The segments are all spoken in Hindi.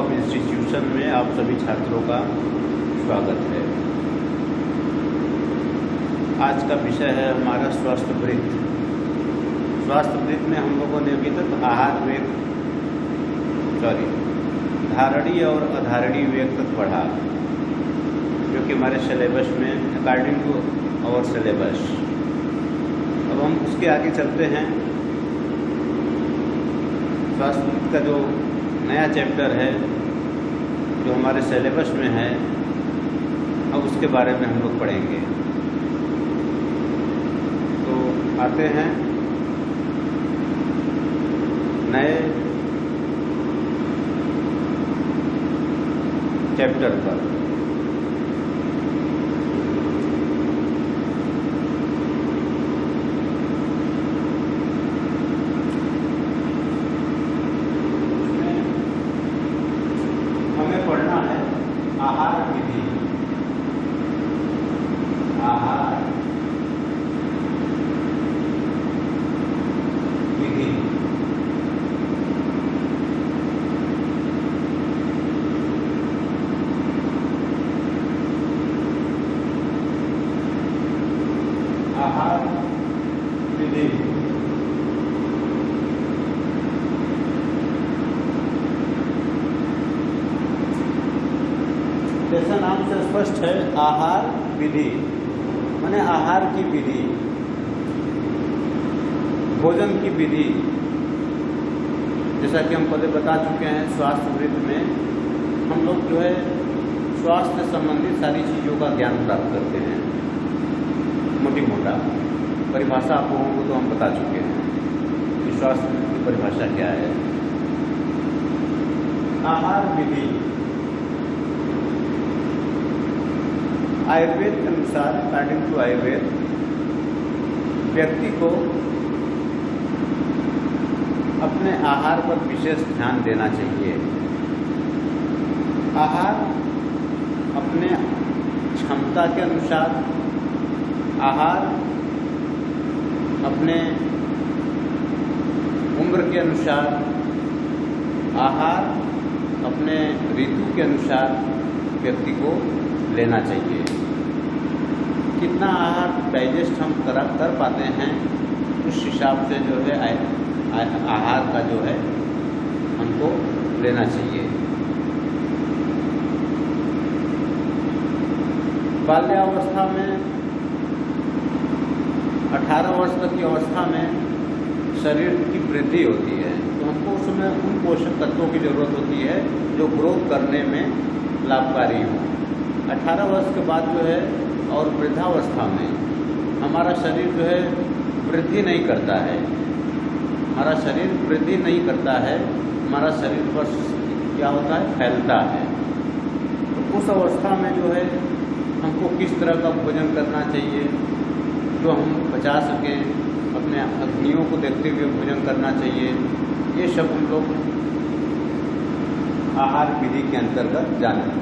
ऑफ इंस्टीट्यूशन में आप सभी छात्रों का स्वागत है। आज का विषय है हमारा स्वास्थ्य वृत्त। स्वास्थ्य वृत्त में हम लोगों ने अभी तक धारणीय और अधारणीय वेग तक पढ़ा, जो कि हमारे सिलेबस में अकॉर्डिंग टू आवर सिलेबस। अब हम उसके आगे चलते हैं। स्वास्थ्य वृत्त का जो नया चैप्टर है, जो हमारे सिलेबस में है, अब उसके बारे में हम लोग पढ़ेंगे। तो आते हैं नए चैप्टर पर। हमें पढ़ना है आहार विधि। आहार विधि आहार विधि जैसा नाम से स्पष्ट है, आहार विधि माने आहार की विधि, भोजन की विधि। जैसा कि हम पहले बता चुके हैं, स्वास्थ्य वृत्त में हम लोग जो है स्वास्थ्य संबंधित सारी चीज़ों का ज्ञान प्राप्त करते हैं। मोटी मोटा परिभाषा आप लोगों को तो हम बता चुके हैं कि स्वास्थ्य वृत्त की परिभाषा क्या है। आहार विधि आयुर्वेद के अनुसार, अकॉर्डिंग टू आयुर्वेद, व्यक्ति को अपने आहार पर विशेष ध्यान देना चाहिए। आहार अपने क्षमता के अनुसार, आहार अपने उम्र के अनुसार, आहार अपने ऋतु के अनुसार व्यक्ति को लेना चाहिए। कितना आहार डाइजेस्ट हम कर पाते हैं, उस हिसाब से जो है आहार का जो है हमको लेना चाहिए। बाल्यावस्था में 18 वर्ष तक की अवस्था में शरीर की वृद्धि होती है, तो हमको उसमें उन पोषक तत्वों की ज़रूरत होती है जो ग्रोथ करने में लाभकारी हो। 18 वर्ष के बाद जो है और वृद्धावस्था में हमारा शरीर जो है वृद्धि नहीं करता है। हमारा शरीर वृद्धि नहीं करता है, हमारा शरीर बस क्या होता है, फैलता है। तो उस अवस्था में जो है हमको किस तरह का भोजन करना चाहिए जो हम बचा सकें, अपने अग्नियों को देखते हुए भोजन करना चाहिए, ये सब हम लोग आहार विधि के अंतर्गत जानें।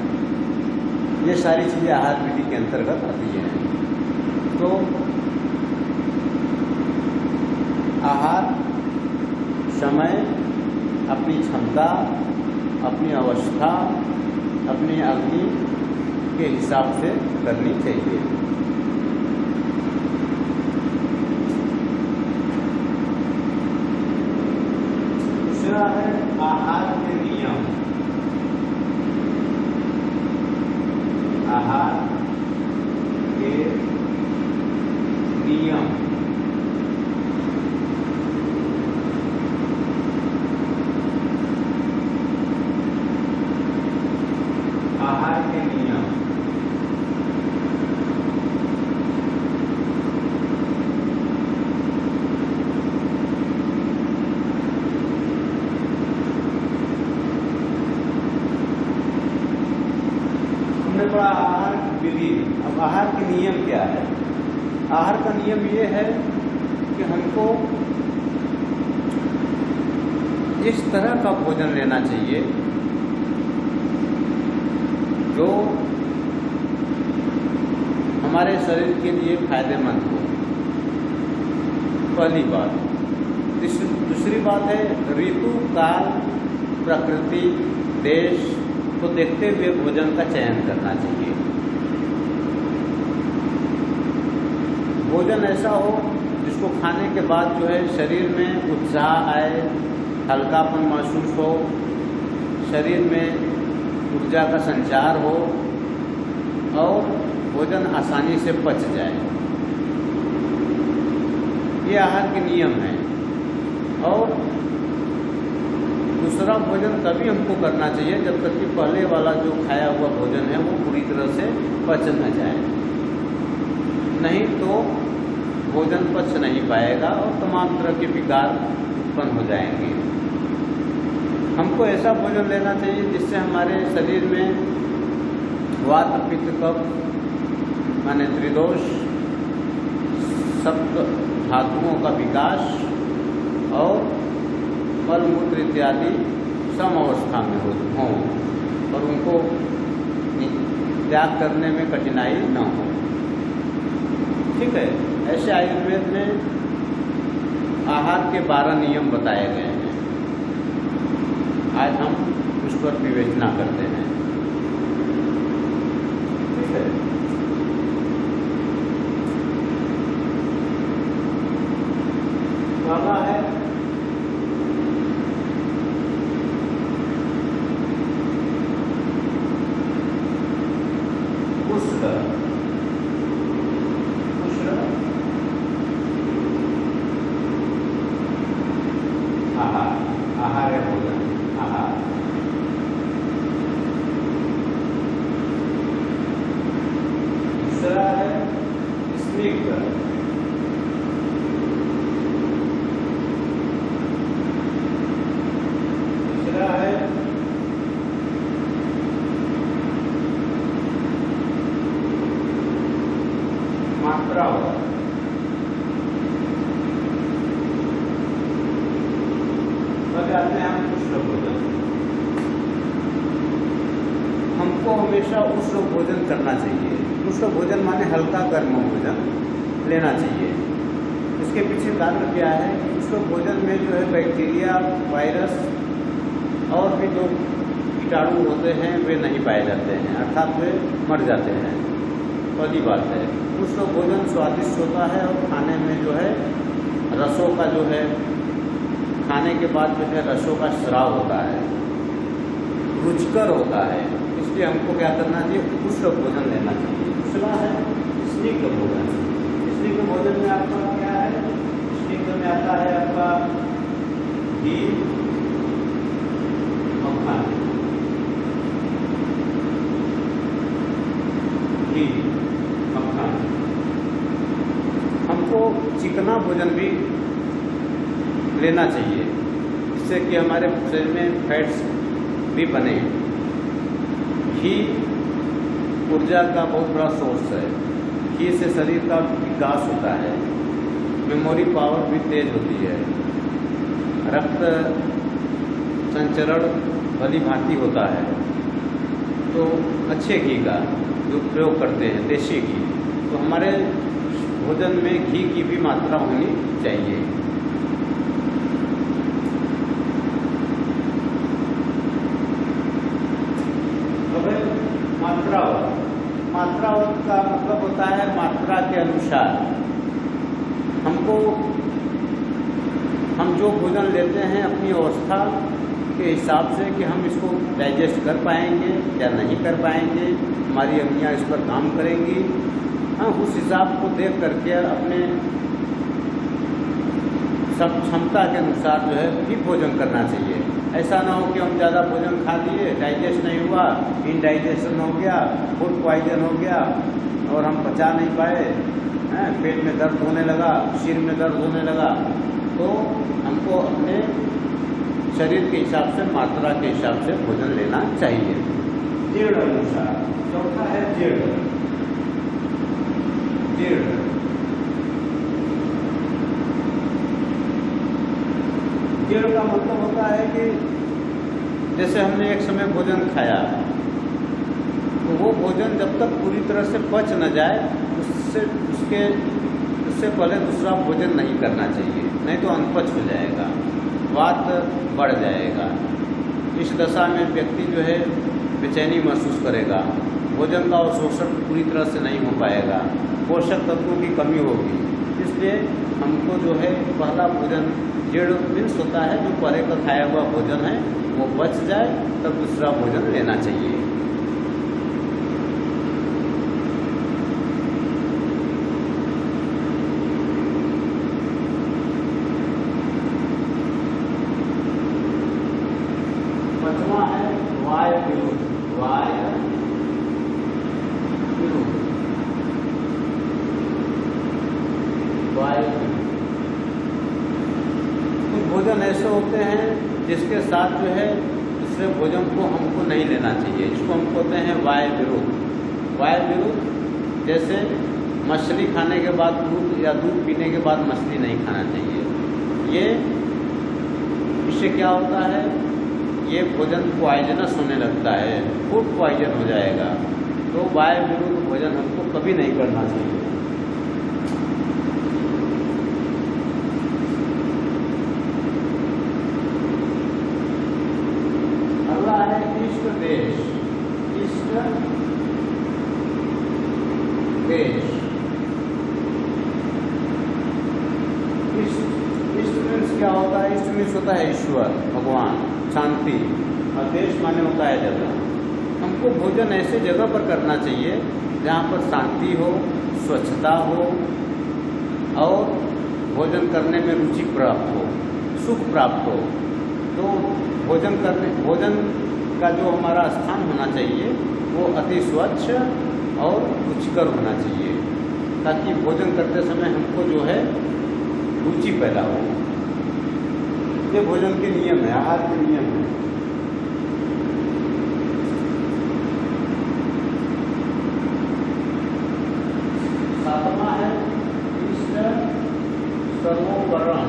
ये सारी चीज़ें आहार विधि के अंतर्गत आती हैं। तो आहार समय, अपनी क्षमता, अपनी अवस्था, अपनी अग्नि के हिसाब से करनी चाहिए। दूसरा है आहार के नियम। आहार के नियम। आहार के नियम हमने पढ़ा। आहार विधि। अब आहार के नियम क्या है? आहार का नियम ये है कि हमको इस तरह का भोजन लेना चाहिए जो हमारे शरीर के लिए फायदेमंद हो, पहली बात। दूसरी बात है ऋतु, काल, प्रकृति देश को देखते हुए भोजन का चयन करना चाहिए। भोजन ऐसा हो जिसको खाने के बाद जो है शरीर में उत्साह आए, हल्कापन महसूस हो, शरीर में ऊर्जा का संचार हो और भोजन आसानी से पच जाए। ये आहार के नियम हैं। और दूसरा भोजन तभी हमको करना चाहिए जब तक कि पहले वाला जो खाया हुआ भोजन है वो पूरी तरह से पच न जाए, नहीं तो भोजन पच नहीं पाएगा और तमाम तरह के विकार उत्पन्न हो जाएंगे। हमको ऐसा भोजन लेना चाहिए जिससे हमारे शरीर में वात पित्त कफ माने त्रिदोष सप्त धातुओं का विकास और मल मूत्र इत्यादि सम अवस्था में हों और उनको त्याग करने में कठिनाई न हो। ठीक है, ऐसे आयुर्वेद में आहार के 12 नियम बताए गए हैं। आज हम उस पर विवेचना करते हैं। ठीक है, पहला है उष्ण आहार है भोजन। आहार दूसरा है स्निग्ध। तीसरा है मात्रावत। आते हैं हम उष्ण भोजन। हमको हमेशा उष्ण भोजन करना चाहिए। उष्ण भोजन माने हल्का गर्म भोजन लेना चाहिए। इसके पीछे कारण क्या है? उष्ण भोजन में जो है बैक्टीरिया, वायरस और भी जो कीटाणु होते हैं वे नहीं पाए जाते हैं, अर्थात वे मर जाते हैं। पहली बात है, उष्ण भोजन स्वादिष्ट होता है और खाने में जो है रसों का जो है खाने के बाद जो है रसों का स्राव होता है, रुचिकर होता है। इसलिए हमको क्या करना चाहिए? उष्ण भोजन लेना चाहिए। दूसरा है स्निग्ध भोजन। स्निग्ध भोजन में आपका क्या है? स्निग्ध में आता है आपका घी, मक्खन, घी, मक्खन। हमको चिकना भोजन भी लेना चाहिए जिससे कि हमारे शरीर में फैट्स भी बने। घी ऊर्जा का बहुत बड़ा सोर्स है। घी से शरीर का विकास होता है, मेमोरी पावर भी तेज होती है, रक्त संचरण भली भांति होता है। तो अच्छे घी का जो प्रयोग करते हैं, देसी घी, तो हमारे भोजन में घी की भी मात्रा होनी चाहिए। मात्रावत का मतलब होता है मात्रा के अनुसार। हम जो भोजन लेते हैं अपनी अवस्था के हिसाब से कि हम इसको डाइजेस्ट कर पाएंगे या नहीं कर पाएंगे, हमारी अंगियां इस पर काम करेंगी। उस हिसाब को देख करके अपने सब क्षमता के अनुसार जो है भी भोजन करना चाहिए। ऐसा ना हो कि हम ज़्यादा भोजन खा लिए, डाइजेस्ट नहीं हुआ, इनडाइजेशन हो गया, फूड पॉइजन हो गया और हम पचा नहीं पाए, पेट में दर्द होने लगा, सिर में दर्द होने लगा। तो हमको अपने शरीर के हिसाब से, मात्रा के हिसाब से भोजन लेना चाहिए, जीर्ण अनुसार। चौथा है जीर्ण। जीर्ण जीर्ण का मतलब होता है कि जैसे हमने एक समय भोजन खाया तो वो भोजन जब तक पूरी तरह से पच न जाए उससे पहले दूसरा भोजन नहीं करना चाहिए, नहीं तो अनपच हो जाएगा, वात बढ़ जाएगा। इस दशा में व्यक्ति जो है बेचैनी महसूस करेगा, भोजन का अवशोषण पूरी तरह से नहीं हो पाएगा, पोषक तत्वों की कमी होगी। इसलिए हमको जो है पहला भोजन डेढ़ मीन्स होता है, जो पहले का खाया हुआ भोजन है वो बच जाए तब दूसरा भोजन लेना चाहिए। पांचवा है वाय विरुद्ध। वाय विरुद्ध, वाय विरुद्ध। कुछ भोजन ऐसे होते हैं जिसके साथ जो है दूसरे भोजन को हमको नहीं लेना चाहिए, इसको हम कहते हैं वाय विरुद्ध। वाय विरुद्ध जैसे मछली खाने के बाद दूध या दूध पीने के बाद मछली नहीं खाना चाहिए। ये इससे क्या होता है, ये भोजन पॉइजनस होने लगता है, फूड पॉइजन हो जाएगा। तो वाय विरुद्ध भोजन हमको कभी नहीं करना चाहिए। अगला है इष्ट देश। इष्ट देश, इष्ट मीन्स क्या होता है, इष्ट मीन्स होता है ईश्वर, भगवान, शांति, और देश माने होता है जगह। हमको भोजन ऐसे जगह पर करना चाहिए जहाँ पर शांति हो, स्वच्छता हो और भोजन करने में रुचि प्राप्त हो, सुख प्राप्त हो। तो भोजन का जो हमारा स्थान होना चाहिए वो अति स्वच्छ और रुचिकर होना चाहिए, ताकि भोजन करते समय हमको जो है रुचि पैदा हो। ये भोजन के नियम है, आहार के नियम है। सातवां है इष्ट सर्वोपरण।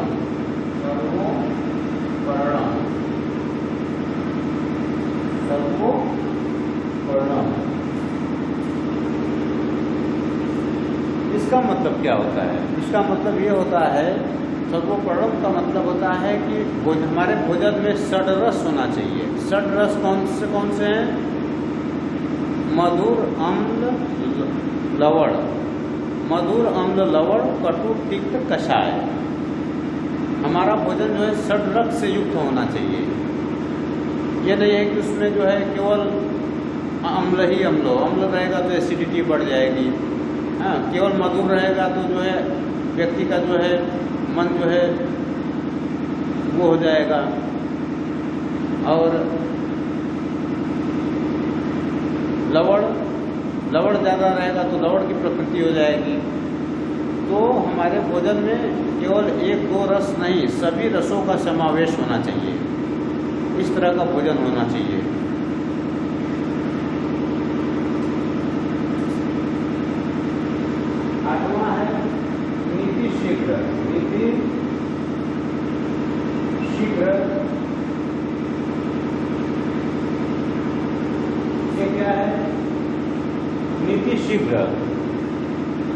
सर्वोपरण, सर्वोपरण, इसका मतलब क्या होता है? इसका मतलब ये होता है, सर्वोपरण का मतलब होता है कि हमारे भोजन में षड्रस होना चाहिए। षड्रस कौन से हैं? मधुर, अम्ल, लवण। मधुर, अम्ल, लवण, कटु, तिक्त, कषाय। हमारा भोजन जो है षड्रस से युक्त होना चाहिए। ये नहीं है कि उसमें जो है केवल अम्ल ही अम्ल हो। अम्ल रहेगा तो एसिडिटी बढ़ जाएगी। हाँ, केवल मधुर रहेगा तो जो है व्यक्ति का जो है मन जो है वो हो जाएगा, और लवण ज़्यादा रहेगा तो लवण की प्रकृति हो जाएगी। तो हमारे भोजन में केवल एक दो रस नहीं, सभी रसों का समावेश होना चाहिए। इस तरह का भोजन होना चाहिए। आठवां है नीति शीघ्र। नीति शीघ्र, ये क्या है? नीति शीघ्र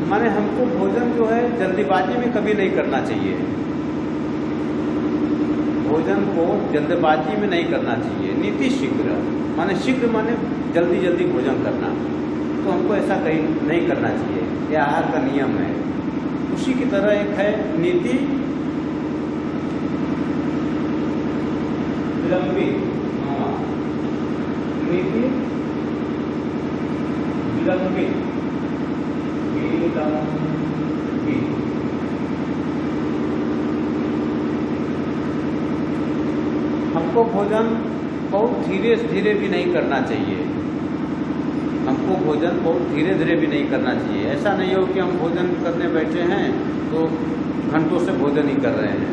माने हमको भोजन जो है जल्दीबाजी में कभी नहीं करना चाहिए। भोजन को जल्दबाजी में नहीं करना चाहिए। नीति शीघ्र माने शीघ्र माने जल्दी जल्दी भोजन करना, तो हमको ऐसा कहीं नहीं करना चाहिए। यह आहार का नियम है। उसी की तरह एक है नीति विलंबित। नीति विलंबित, हमको भोजन बहुत धीरे धीरे भी नहीं करना चाहिए। हमको भोजन बहुत धीरे धीरे भी नहीं करना चाहिए। ऐसा नहीं हो कि हम भोजन करने बैठे हैं तो घंटों से भोजन ही कर रहे हैं,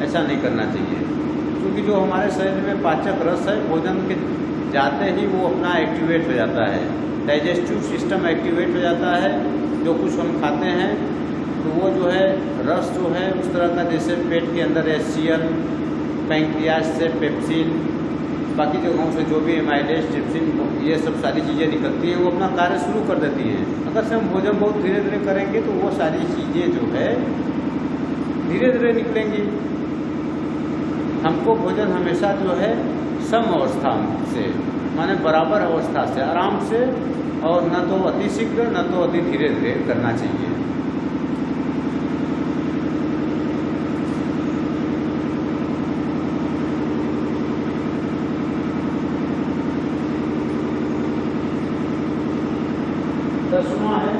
ऐसा नहीं करना चाहिए। क्योंकि जो हमारे शरीर में पाचक रस है, भोजन के जाते ही वो अपना एक्टिवेट हो जाता है, डाइजेस्टिव सिस्टम एक्टिवेट हो जाता है। जो कुछ हम खाते हैं तो वो जो है रस जो है उस तरह का, जैसे पेट के अंदर HCl, पैंक्रियाज से पेप्सिन, बाकी जगहों से जो भी एमाइलेज, ट्रिप्सिन, ये सब सारी चीज़ें निकलती हैं, वो अपना कार्य शुरू कर देती हैं। अगर से हम भोजन बहुत धीरे धीरे करेंगे तो वो सारी चीज़ें जो है धीरे धीरे निकलेंगी। हमको भोजन हमेशा जो है सम अवस्था से, माने बराबर अवस्था से, आराम से, और न तो अति शीघ्र न तो अति धीरे धीरे करना चाहिए। दसवां है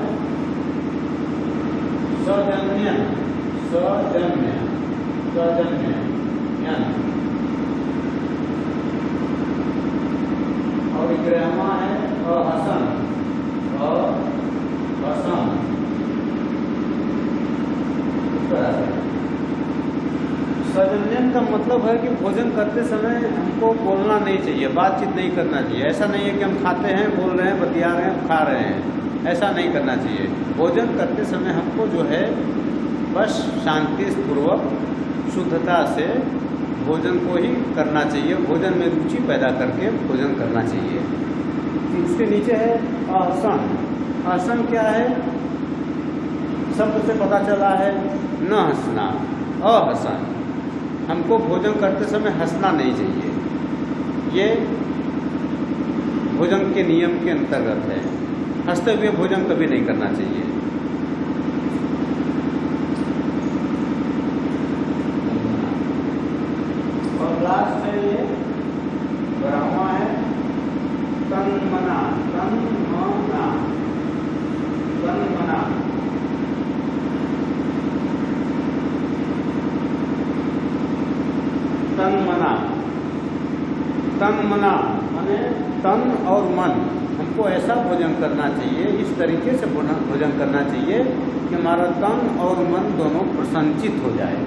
सजन्य, सजन्य, सजन्य और 11वां है अहसन, अहसन। सजन्यन का मतलब है कि भोजन करते समय हमको बोलना नहीं चाहिए, बातचीत नहीं करना चाहिए। ऐसा नहीं है कि हम खाते हैं, बोल रहे हैं, बतिया रहे हैं, खा रहे हैं, ऐसा नहीं करना चाहिए। भोजन करते समय हमको जो है बस शांतिपूर्वक शुद्धता से भोजन को ही करना चाहिए, भोजन में रुचि पैदा करके भोजन करना चाहिए। इसके नीचे है अहसन। अहसन क्या है? शब्द से पता चला है न हंसना, अहसन। हमको भोजन करते समय हंसना नहीं चाहिए, ये भोजन के नियम के अंतर्गत है। हंसते हुए भोजन कभी नहीं करना चाहिए। और लास्ट है ये 12वां है तन्मना, तन्मना, तन्मना। तन्मना, तन्मना माने तन और मन, हमको ऐसा भोजन करना चाहिए, इस तरीके से भोजन करना चाहिए कि हमारा तन और मन दोनों प्रसन्नचित हो जाए।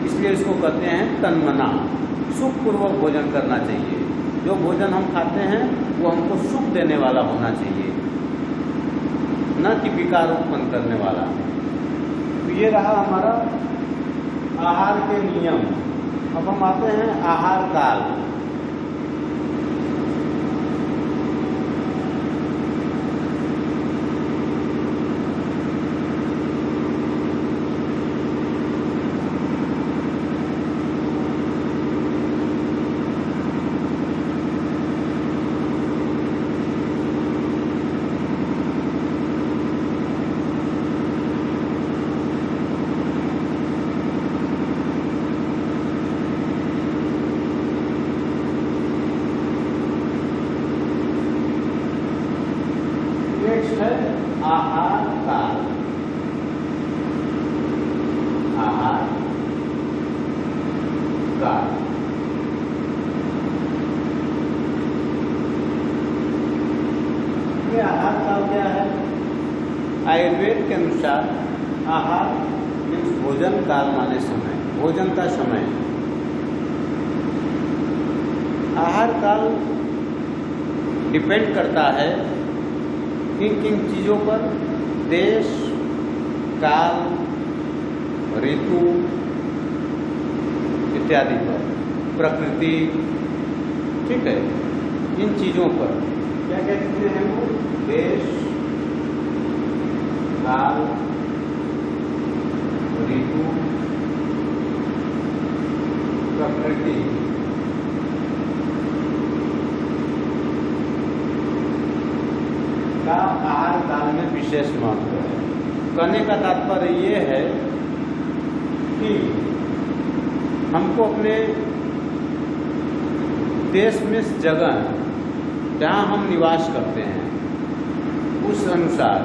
इसलिए इसको कहते हैं तन्मना। सुखपूर्वक भोजन करना चाहिए। जो भोजन हम खाते हैं वो हमको सुख देने वाला होना चाहिए, न कि विकार उत्पन्न करने वाला। तो ये रहा हमारा आहार के नियम। अब हम आते हैं आहार काल। आहार काल, आहार काल। ये आहार काल क्या है? आयुर्वेद के अनुसार आहार मीन्स भोजन काल माने समय, भोजन का समय। आहार काल डिपेंड करता है किन किन चीज़ों पर? देश, काल, ऋतु इत्यादि पर, प्रकृति, ठीक है। इन चीज़ों पर क्या कहते हैं वो? देश, काल, ऋतु, प्रकृति का आहार काल में विशेष महत्व है। कहने का तात्पर्य ये है कि हमको अपने देश में जगह जहाँ हम निवास करते हैं उस अनुसार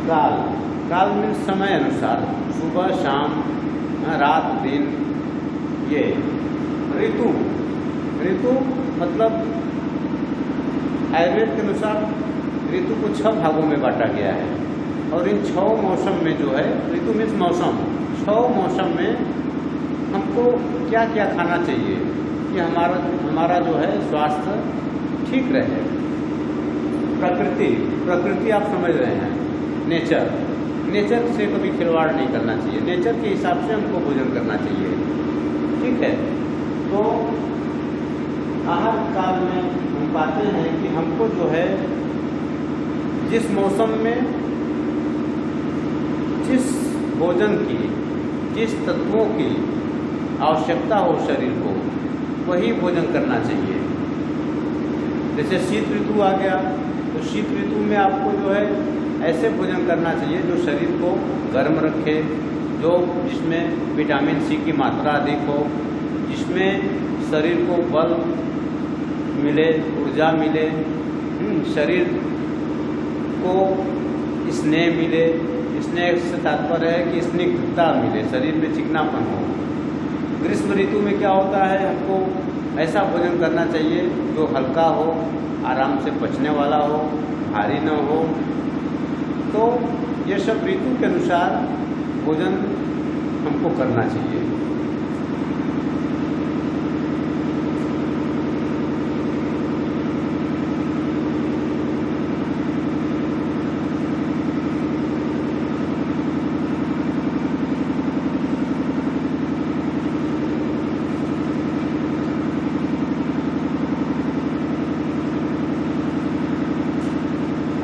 काल, काल में समय अनुसार, सुबह शाम, रात दिन। ये ऋतु, ऋतु मतलब आयुर्वेद के अनुसार ऋतु को 6 भागों में बांटा गया है। और इन 6 मौसम में जो है, ऋतु मीन्स मौसम, 6 मौसम में हमको क्या क्या खाना चाहिए कि हमारा जो है स्वास्थ्य ठीक रहे। प्रकृति, प्रकृति आप समझ रहे हैं, नेचर, नेचर से कभी खिलवाड़ नहीं करना चाहिए, नेचर के हिसाब से हमको भोजन करना चाहिए, ठीक है। तो आहार काल में हम पाते हैं कि हमको जो है जिस मौसम में जिस भोजन की, जिस तत्वों की आवश्यकता हो शरीर को, वही भोजन करना चाहिए। जैसे शीत ऋतु आ गया, तो शीत ऋतु में आपको जो है ऐसे भोजन करना चाहिए जो शरीर को गर्म रखे, जिसमें विटामिन सी की मात्रा अधिक हो, जिसमें शरीर को बल मिले, ऊर्जा मिले, शरीर को स्नेह मिले। स्नेह से तात्पर्य है कि स्निग्धता मिले, शरीर में चिकनापन हो। ग्रीष्म ऋतु में क्या होता है, हमको ऐसा भोजन करना चाहिए जो हल्का हो, आराम से पचने वाला हो, भारी न हो। तो ये सब ऋतु के अनुसार भोजन हमको करना चाहिए।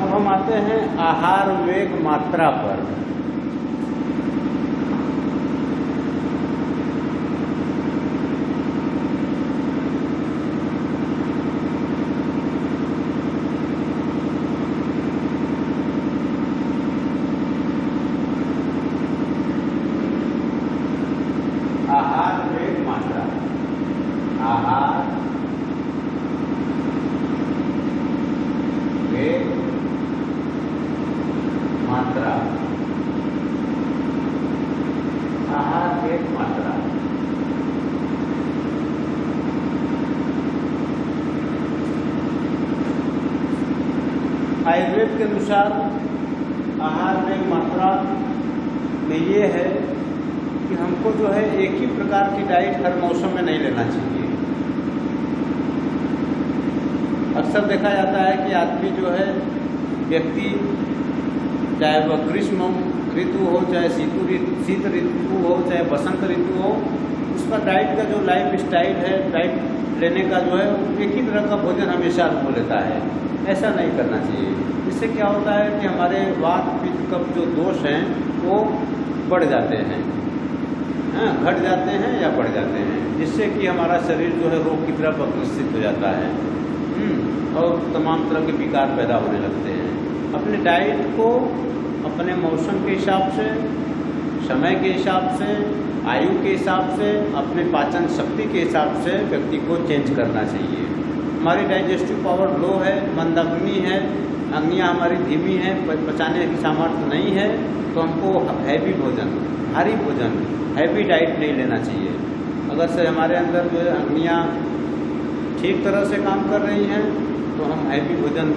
हम आते हैं आहार वेग मात्रा पर। आहार वेग मात्रा, आहार वेग मात्रा, आहार वेग मात्रा। आयुर्वेद के अनुसार आहार वेग मात्रा में ये है कि हमको जो है एक ही प्रकार की डाइट हर मौसम में नहीं लेना चाहिए। अक्सर देखा जाता है कि आदमी जो है, व्यक्ति, चाहे वह ग्रीष्म ऋतु हो, चाहे शीत ऋतु हो, चाहे बसंत ऋतु हो, उसका डाइट का जो लाइफ स्टाइल है, डाइट लेने का जो है, एक ही तरह का भोजन हमेशा वो लेता है। ऐसा नहीं करना चाहिए। इससे क्या होता है कि हमारे वात पित्त कफ जो दोष हैं वो बढ़ जाते हैं, घट जाते हैं या बढ़ जाते हैं, जिससे कि हमारा शरीर जो है रोग की तरफ अग्रसित हो जाता है और तमाम तरह के विकार पैदा होने लगते हैं। अपने डाइट को अपने मौसम के हिसाब से, समय के हिसाब से, आयु के हिसाब से, अपने पाचन शक्ति के हिसाब से व्यक्ति को चेंज करना चाहिए। हमारी डाइजेस्टिव पावर लो है, मंदाग्नि है, अग्नियाँ हमारी धीमी है, पचाने की सामर्थ्य नहीं है, तो हमको हैवी भोजन, भारी भोजन, हैवी डाइट नहीं लेना चाहिए। अगर से हमारे अंदर जो है अग्नियाँ ठीक तरह से काम कर रही हैं तो हम हैवी भोजन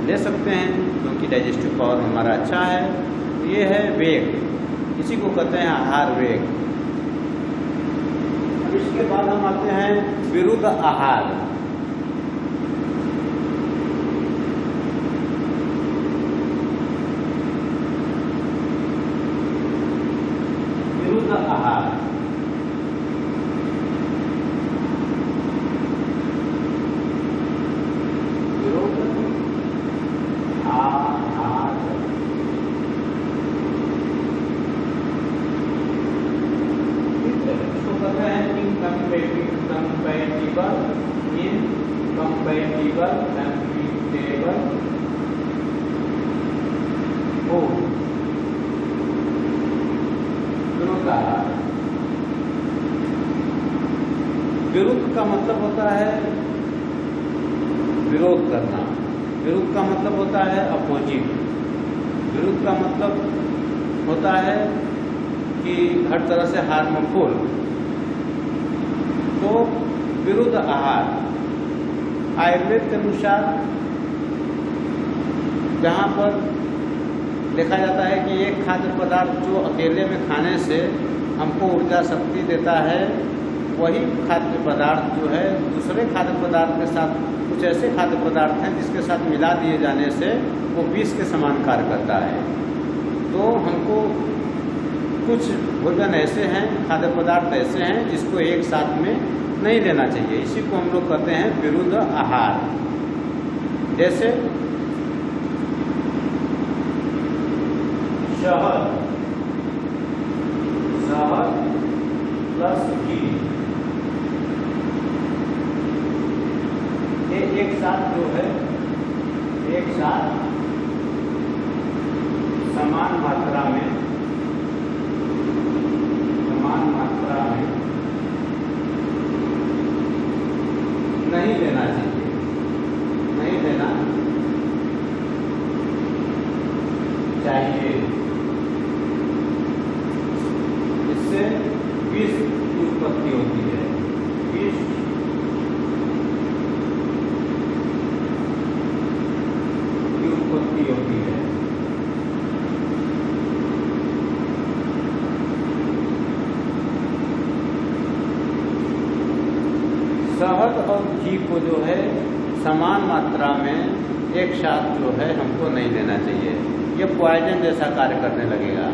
ले सकते हैं, क्योंकि डाइजेस्टिव पावर हमारा अच्छा है। ये है वेग, इसी को कहते हैं आहार वेग। अब इसके बाद हम आते हैं विरुद्ध आहार। विरुद्ध आहार, विरुद्ध का मतलब होता है विरोध करना, विरुद्ध का मतलब होता है अपोजिट, विरुद्ध का मतलब होता है कि हर तरह से हार्मफुल। तो विरुद्ध आहार आयुर्वेद के अनुसार जहाँ पर देखा जाता है कि एक खाद्य पदार्थ जो अकेले में खाने से हमको ऊर्जा शक्ति देता है, वही खाद्य पदार्थ जो है दूसरे खाद्य पदार्थ के साथ, कुछ ऐसे खाद्य पदार्थ हैं जिसके साथ मिला दिए जाने से वो विष के समान कार्य करता है। तो हमको कुछ भोजन ऐसे हैं, खाद्य पदार्थ ऐसे हैं जिसको एक साथ में नहीं लेना चाहिए। इसी को हम लोग कहते हैं विरुद्ध आहार। जैसे शहद, शहद प्लस घी, ये एक साथ जो है, एक साथ समान मात्रा में नहीं लेना चाहिए, नहीं लेना चाहिए। इससे विष की उत्पत्ति होती है, विष की उत्पत्ति होती है। शहद और घी को जो है समान मात्रा में एक साथ जो है हमको नहीं लेना चाहिए, ये पॉइजन जैसा कार्य करने लगेगा।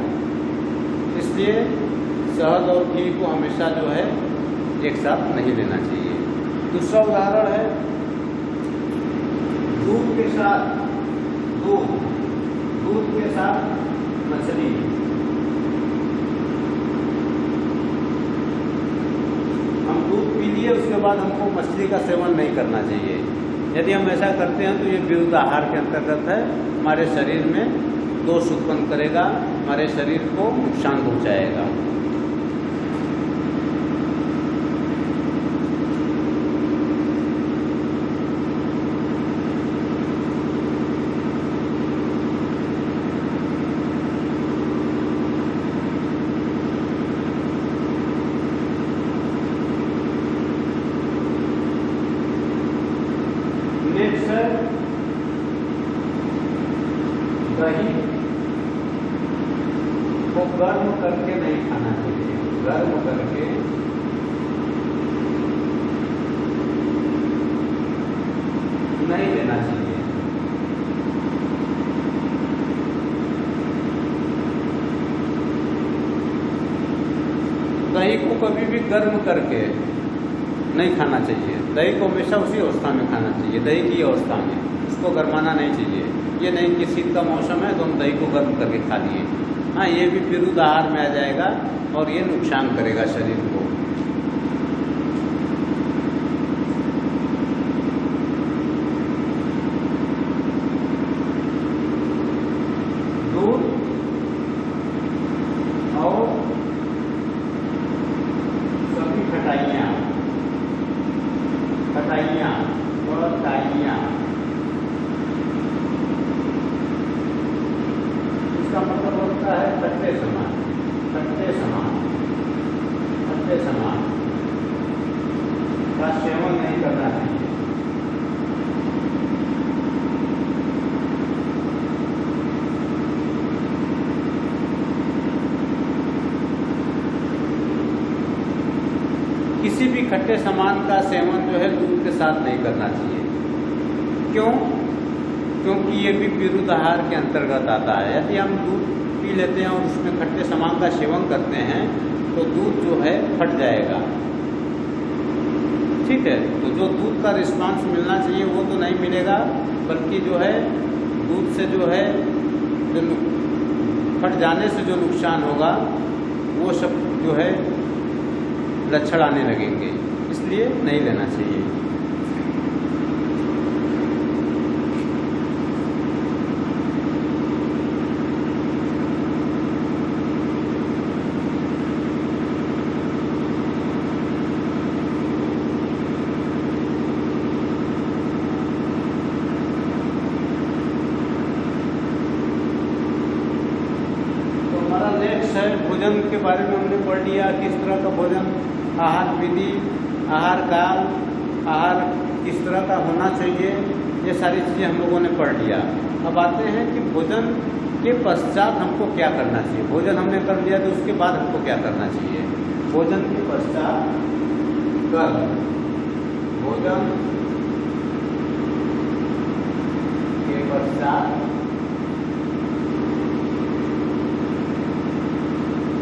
इसलिए शहद और घी को हमेशा जो है एक साथ नहीं लेना चाहिए। दूसरा उदाहरण है दूध के साथ दूध के साथ मछली। हम दूध पी लिए, उसके बाद हमको मछली का सेवन नहीं करना चाहिए। यदि हम ऐसा करते हैं तो ये विरुद्ध आहार के अंतर्गत है, हमारे शरीर में दोष उत्पन्न करेगा, हमारे शरीर को नुकसान पहुंचाएगा। नेक्स्ट है दही को गर्म करके नहीं खाना चाहिए, गर्म करके नहीं लेना चाहिए। दही को कभी भी गर्म करके नहीं खाना चाहिए, दही को हमेशा उसी अवस्था में खाना चाहिए, दही की अवस्था में, उसको गरमाना नहीं चाहिए। ये नहीं कि शीत का मौसम है तो हम दही को गर्म करके खा लिए, हाँ ये भी विरुद्ध आहार में आ जाएगा और ये नुकसान करेगा शरीर को। दूध और सभी खटाइयाँ और दाइयाँ, इसका मतलब होता है खट्टे समान का सेवन नहीं करना चाहिए। किसी भी खट्टे सामान का सेवन जो है दूध के साथ नहीं करना चाहिए। क्यों? क्योंकि ये भी विरुद्ध आहार के अंतर्गत आता है। यदि हम दूध पी लेते हैं और उसमें खट्टे सामान का सेवन करते हैं तो दूध जो है फट जाएगा, ठीक है। तो जो दूध का रिस्पांस मिलना चाहिए वो तो नहीं मिलेगा, बल्कि जो है दूध से जो है जो फट जाने से जो नुकसान होगा वो सब जो है लक्षण आने लगेंगे, इसलिए नहीं लेना चाहिए। तो हमारा नेक्स्ट है भोजन के बारे में हमने पढ़ लिया, किस तरह का भोजन, आहार विधि, आहार काल, आहार किस तरह का होना चाहिए, ये सारी चीज़ें हम लोगों ने पढ़ लिया। अब आते हैं कि भोजन के पश्चात हमको क्या करना चाहिए। भोजन हमने कर लिया तो उसके बाद हमको क्या करना चाहिए। भोजन के पश्चात कर्म, भोजन के पश्चात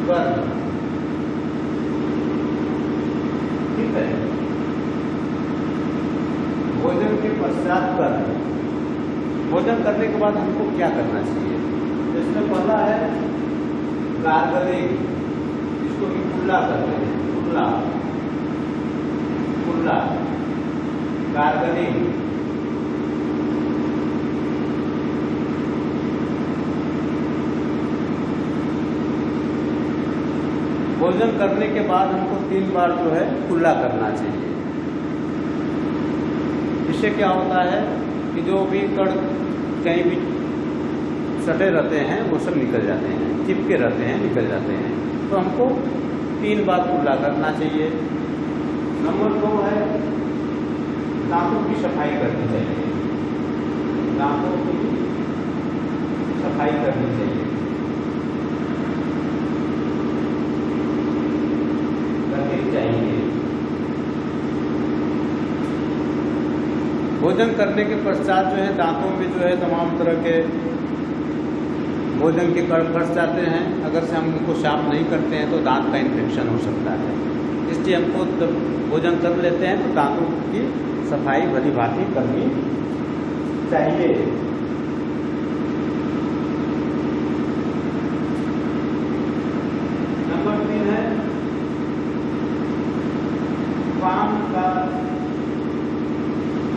कर्म, ठीक है। भोजन के पश्चात कर्म, भोजन करने के बाद हमको क्या करना चाहिए। इसमें पहला है गार्गलिंग, जिसको कि कुल्ला कहते हैं, कुल्ला। गार्गलिंग, भोजन करने के बाद हमको 3 बार जो है कुल्ला करना चाहिए। इससे क्या होता है कि जो भी कण कहीं भी सटे रहते हैं वो सब निकल जाते हैं, चिपके रहते हैं, निकल जाते हैं। तो हमको 3 बार कुल्ला करना चाहिए। नंबर 2 है दांतों की सफाई करनी चाहिए। दांतों की सफाई करनी चाहिए, करनी चाहिए। भोजन करने के पश्चात जो है दांतों में जो है तमाम तरह के भोजन के कण फंस जाते हैं। अगर से हम उनको साफ नहीं करते हैं तो दांत का इन्फेक्शन हो सकता है। इसलिए हमको जब भोजन कर लेते हैं तो दांतों की सफाई भली भांति करनी चाहिए। नंबर 3 है पान का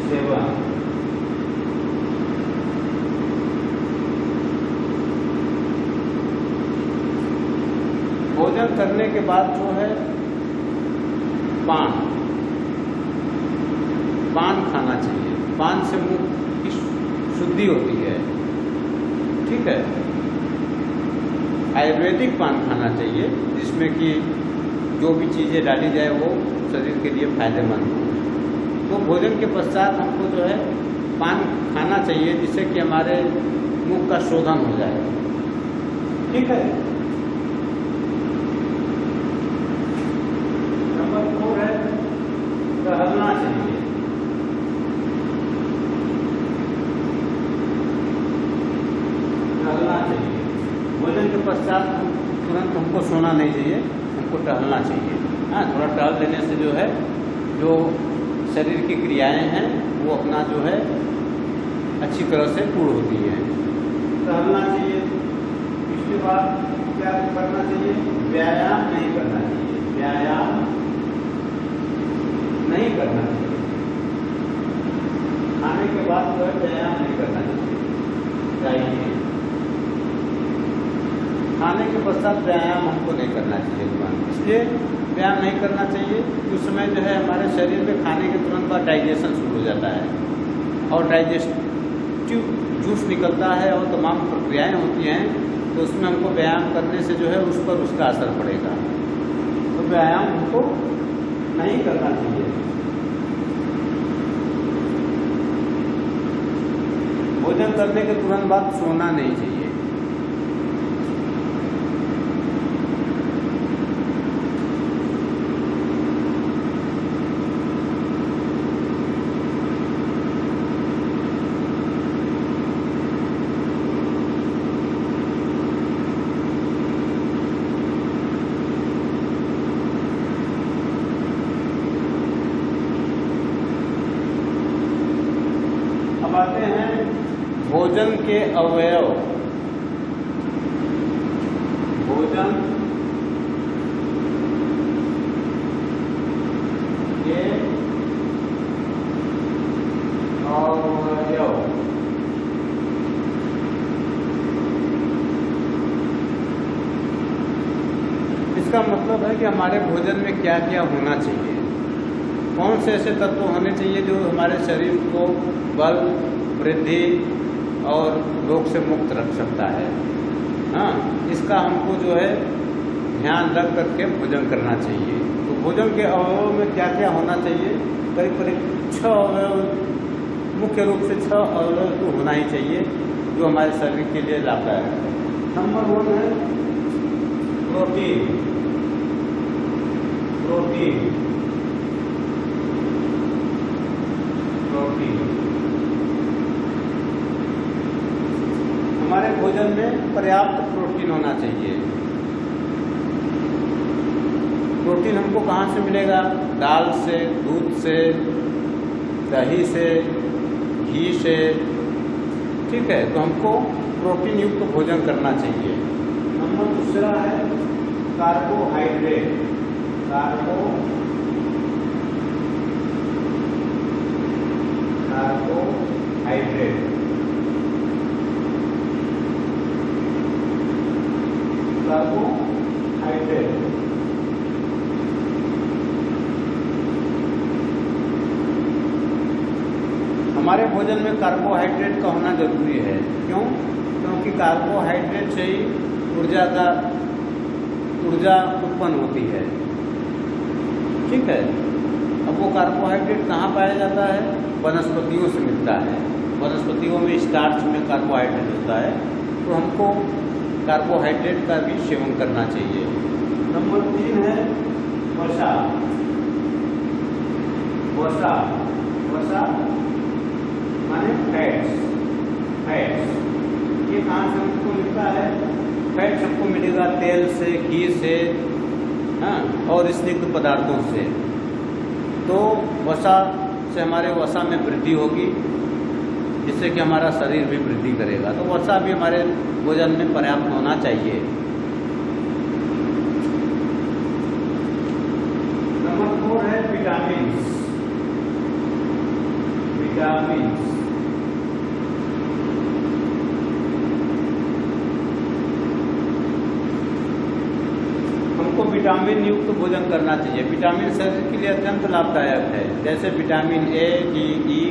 सेवन। भोजन करने के बाद जो है पान खाना चाहिए। पान से मुंह की शुद्धि होती है, ठीक है। आयुर्वेदिक पान खाना चाहिए जिसमें कि जो भी चीज़ें डाली जाए वो शरीर के लिए फायदेमंद हो। तो भोजन के पश्चात हमको जो है पान खाना चाहिए जिससे कि हमारे मुंह का शोधन हो जाए, ठीक है। नंबर 4 है टहलना चाहिए। टहलना चाहिए। भोजन के पश्चात तुरंत हमको सोना नहीं चाहिए, हमको टहलना चाहिए। हाँ, थोड़ा टहल लेने से जो है जो शरीर की क्रियाएं हैं वो अपना जो है अच्छी तरह से पूर्ण होती हैं। टहलना चाहिए। इसके बाद क्या करना चाहिए? व्यायाम नहीं करना चाहिए। व्यायाम नहीं करना चाहिए। खाने के बाद जो है व्यायाम नहीं करना चाहिए। खाने के पश्चात व्यायाम हमको नहीं करना चाहिए। इसलिए व्यायाम नहीं करना चाहिए। उस समय जो है हमारे शरीर में खाने के तुरंत बाद डाइजेशन शुरू हो जाता है और डाइजेस्टिव जूस निकलता है और तमाम प्रक्रियाएं होती हैं। तो उसमें हमको व्यायाम करने से जो है उस पर उसका असर पड़ेगा। तो व्यायाम हमको नहीं करना चाहिए। भोजन करने के तुरंत बाद सोना नहीं चाहिए। आते हैं भोजन के अवयव। भोजन के अवयव। इसका मतलब है कि हमारे भोजन में क्या क्या होना चाहिए, कौन से ऐसे तत्व होने चाहिए जो हमारे शरीर को बल, वृद्धि और रोग से मुक्त रख सकता है। हाँ, इसका हमको जो है ध्यान रख करके भोजन करना चाहिए। तो भोजन के अवयव में क्या क्या होना चाहिए? करीब करीब 6 अवयव, मुख्य रूप से 6 अवयव तो होना ही चाहिए जो हमारे शरीर के लिए लाभदायक है। नंबर 1 है प्रोटीन। प्रोटीन प्रोटीन हमारे भोजन में पर्याप्त प्रोटीन होना चाहिए। प्रोटीन हमको कहाँ से मिलेगा? दाल से, दूध से, दही से, घी से, ठीक है। तो हमको प्रोटीन युक्त भोजन करना चाहिए। नंबर 2 है कार्बोहाइड्रेट। Carbohydrate carbohydrate. कार्बोहाइड्रेट हमारे भोजन में कार्बोहाइड्रेट का होना जरूरी है। क्यों? क्योंकि कार्बोहाइड्रेट से ही ऊर्जा उत्पन्न होती है। ठीक है। अब वो कार्बोहाइड्रेट कहाँ पाया जाता है? वनस्पतियों से मिलता है। वनस्पतियों में स्टार्च में कार्बोहाइड्रेट होता है, तो हमको कार्बोहाइड्रेट का भी सेवन करना चाहिए। नंबर 3 है वसा। वसा वसा माने फैट्स। ये कहाँ से हमको मिलता है? फैट्स हमको मिलेगा तेल से, घी से, हाँ, और स्निग्ध पदार्थों से। तो वसा से हमारे वसा में वृद्धि होगी, जिससे कि हमारा शरीर भी वृद्धि करेगा। तो वसा भी हमारे भोजन में पर्याप्त होना चाहिए। नंबर 4 है विटामिन्स। हमको विटामिन युक्त भोजन करना चाहिए। विटामिन शरीर के लिए अत्यंत लाभदायक है। जैसे विटामिन ए, डी, ई,